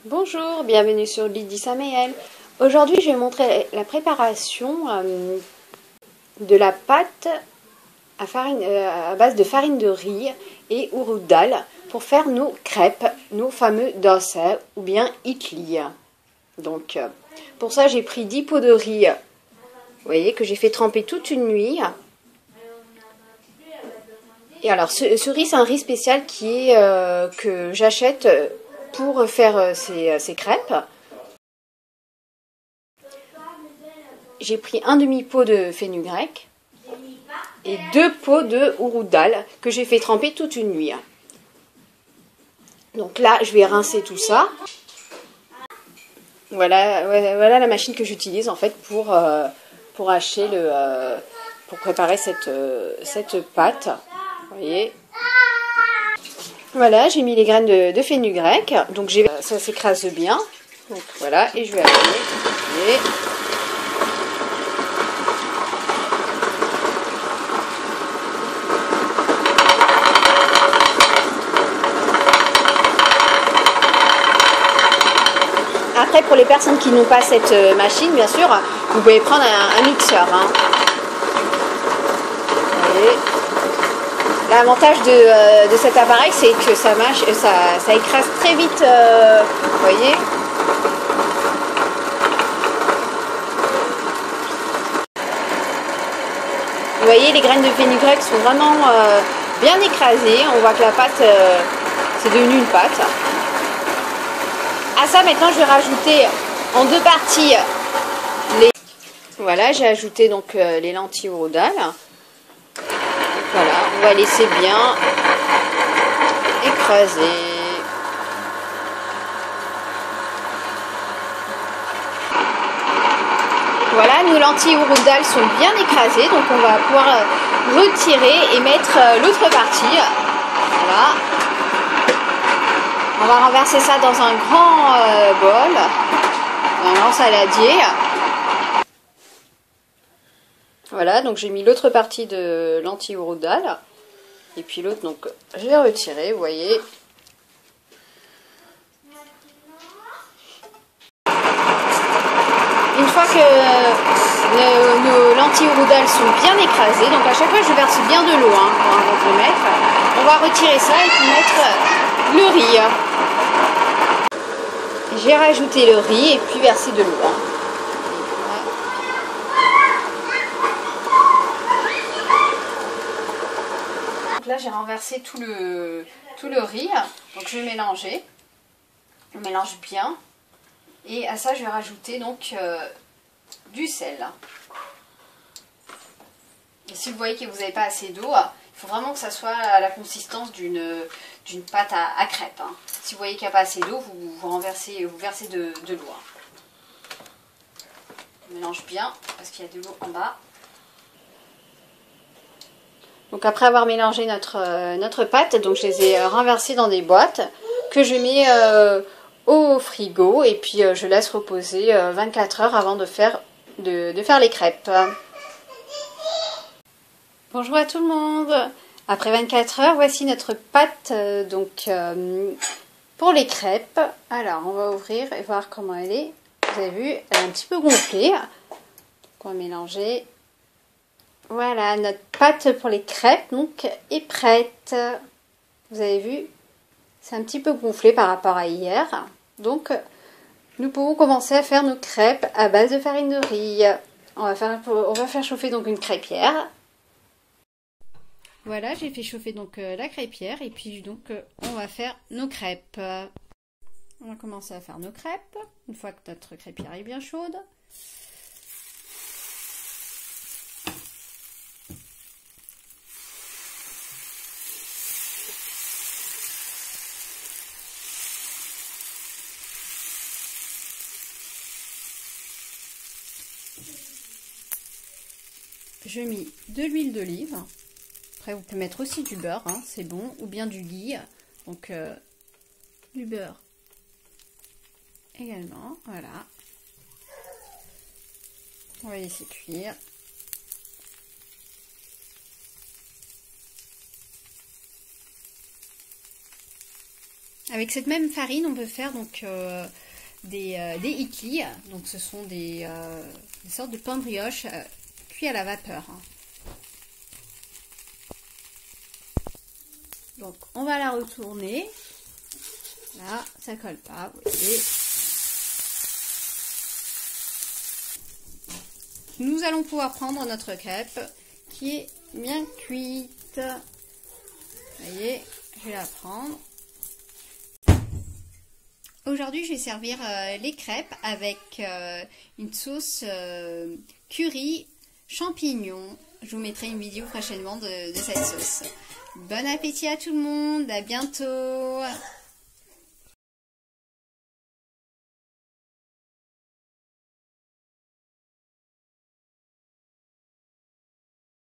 Bonjour, bienvenue sur Lydie Saméel. Aujourd'hui, je vais montrer la préparation de la pâte à base de farine de riz et urud dal pour faire nos crêpes, nos fameux dosa ou bien idli. Donc, pour ça, j'ai pris 10 pots de riz, vous voyez, que j'ai fait tremper toute une nuit. Et alors, ce riz, c'est un riz spécial que j'achète pour faire ces crêpes. J'ai pris un demi-pot de fenugrec et 2 pots de urud dal que j'ai fait tremper toute une nuit. Donc là, je vais rincer tout ça. Voilà la machine que j'utilise en fait pour préparer cette pâte. Vous voyez. Voilà, j'ai mis les graines de fenugrec. Donc ça s'écrase bien. Donc voilà, et je vais appuyer. Après, pour les personnes qui n'ont pas cette machine, bien sûr, vous pouvez prendre un mixeur. Hein. L'avantage de cet appareil, c'est que ça écrase très vite. Vous voyez. Vous voyez, les graines de fenugrec sont vraiment bien écrasées. On voit que la pâte, c'est devenu une pâte. À ça, maintenant, je vais rajouter en 2 parties les... Voilà, j'ai ajouté donc les lentilles urud dal. Voilà, on va laisser bien écraser. Voilà, nos lentilles urud dal sont bien écrasées, donc on va pouvoir retirer et mettre l'autre partie. Voilà. On va renverser ça dans un grand bol, un grand saladier. Voilà, donc j'ai mis l'autre partie de lentilles urud dal. Et puis l'autre, donc je vais retirer, vous voyez. Une fois que nos lentilles urud dal sont bien écrasées, donc à chaque fois je verse bien de l'eau avant de le mettre. On va retirer ça et puis mettre le riz. J'ai rajouté le riz et puis versé de l'eau. Donc là j'ai renversé tout le riz. Donc je vais mélanger. Je mélange bien. Et à ça je vais rajouter donc du sel. Et si vous voyez que vous n'avez pas assez d'eau, il faut vraiment que ça soit à la consistance d'une pâte à crêpes. Hein. Si vous voyez qu'il n'y a pas assez d'eau, vous versez de l'eau. Hein. On mélange bien parce qu'il y a de l'eau en bas. Donc après avoir mélangé notre pâte, donc je les ai renversées dans des boîtes que je mets au frigo et puis je laisse reposer 24 heures avant de faire les crêpes. Bonjour à tout le monde. Après 24 heures, voici notre pâte pour les crêpes. Alors, on va ouvrir et voir comment elle est. Vous avez vu, elle est un petit peu gonflée. Donc, on va mélanger. Voilà, notre pâte pour les crêpes donc, est prête. Vous avez vu, c'est un petit peu gonflé par rapport à hier. Donc, nous pouvons commencer à faire nos crêpes à base de farine de riz. On va faire chauffer donc une crêpière. Voilà, j'ai fait chauffer donc la crêpière et puis donc on va faire nos crêpes. On va commencer à faire nos crêpes une fois que notre crêpière est bien chaude. Je mets de l'huile d'olive. Après, vous pouvez mettre aussi du beurre, hein, c'est bon, ou bien du ghee. Donc, du beurre également. Voilà. On va laisser cuire. Avec cette même farine, on peut faire donc des ikli. Donc ce sont des sortes de pain de brioche cuits à la vapeur. Donc on va la retourner. Là, ça colle pas, vous voyez. Nous allons pouvoir prendre notre crêpe qui est bien cuite. Vous voyez, je vais la prendre. Aujourd'hui, je vais servir les crêpes avec une sauce curry champignons. Je vous mettrai une vidéo prochainement de cette sauce. Bon appétit à tout le monde, à bientôt!